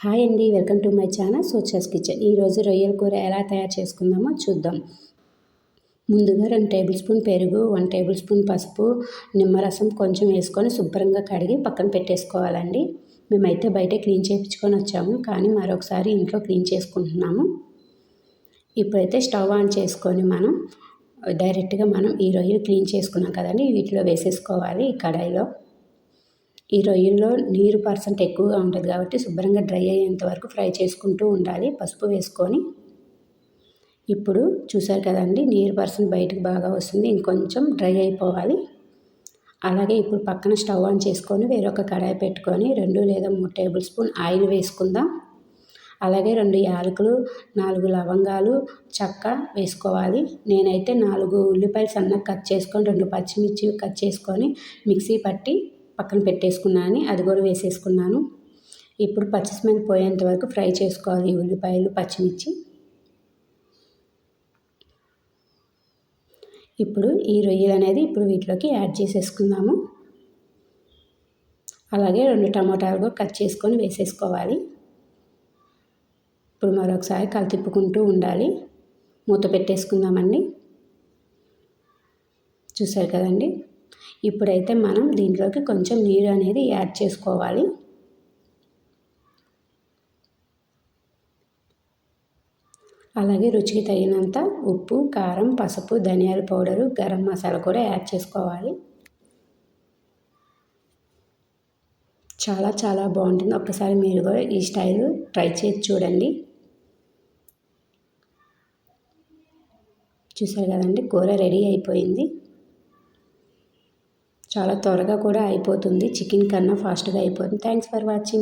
Hi అండి, welcome to my channel సోచాస్ kitchen. ఈరోజు రొయ్యల కూర ఎలా తయారు చేసుకుందామో చూద్దాం. ముందుగా 2 టేబుల్ స్పూన్ పెరుగు, 1 టేబుల్ స్పూన్ పసుపు, నిమ్మరసం కొంచెం వేసుకొని శుభ్రంగా కడిగి పక్కన పెట్టేసుకోవాలండి. మేమైతే బయట క్లీన్ చేయించుకొని వచ్చాము, కానీ మరొకసారి ఇంట్లో క్లీన్ చేసుకుంటున్నాము. ఇప్పుడైతే స్టవ్ ఆన్ చేసుకొని డైరెక్ట్గా ఈ రొయ్యలు క్లీన్ చేసుకున్నాం కదండి, వీటిలో వేసేసుకోవాలి. ఈ కడాయిలో ఈ రొయ్యల్లో నీరు % ఎక్కువగా ఉంటుంది కాబట్టి శుభ్రంగా డ్రై అయ్యేంత వరకు ఫ్రై చేసుకుంటూ ఉండాలి పసుపు వేసుకొని. ఇప్పుడు చూసారు కదండి, నీరు % బయటకు బాగా వస్తుంది, ఇంకొంచెం డ్రై అయిపోవాలి. అలాగే ఇప్పుడు పక్కన స్టవ్ ఆన్ చేసుకొని వేరొక కడాయి పెట్టుకొని 2 లేదా 3 టేబుల్ స్పూన్ ఆయిల్ వేసుకుందాం. అలాగే 2 యాలకులు, 4 లవంగాలు, చెక్క వేసుకోవాలి. నేనైతే 4 ఉల్లిపాయలు సన్నగా కట్ చేసుకొని 2 పచ్చిమిర్చి కట్ చేసుకొని మిక్సీ పట్టి పక్కన పెట్టేసుకున్నాను, అది కూడా వేసేసుకున్నాను. ఇప్పుడు పచ్చి స్మెల్ పోయేంత వరకు ఫ్రై చేసుకోవాలి ఉల్లిపాయలు, పచ్చిమిర్చి. ఇప్పుడు ఈ రొయ్యలు అనేది వీటిలోకి యాడ్ చేసేసుకుందాము. అలాగే 2 టమాటాలు కూడా కట్ చేసుకొని వేసేసుకోవాలి. ఇప్పుడు మరొకసారి తిప్పుకుంటూ ఉండాలి. మూత పెట్టేసుకుందామండి. చూసారు కదండి, ఇప్పుడైతే మనం దీంట్లోకి కొంచెం నీరు అనేది యాడ్ చేసుకోవాలి. అలాగే రుచికి తగినంత ఉప్పు, కారం, పసుపు, ధనియాల పౌడరు, గరం మసాలా కూడా యాడ్ చేసుకోవాలి. చాలా బాగుంటుంది. ఒక్కసారి మీరు కూడా ఈ స్టైల్ ట్రై చేసి చూడండి. చూసారు కదండి, కూర రెడీ అయిపోయింది. చాలా త్వరగా కూడా అయిపోతుంది, చికెన్ కన్నా ఫాస్ట్గా అయిపోతుంది. Thanks for watching.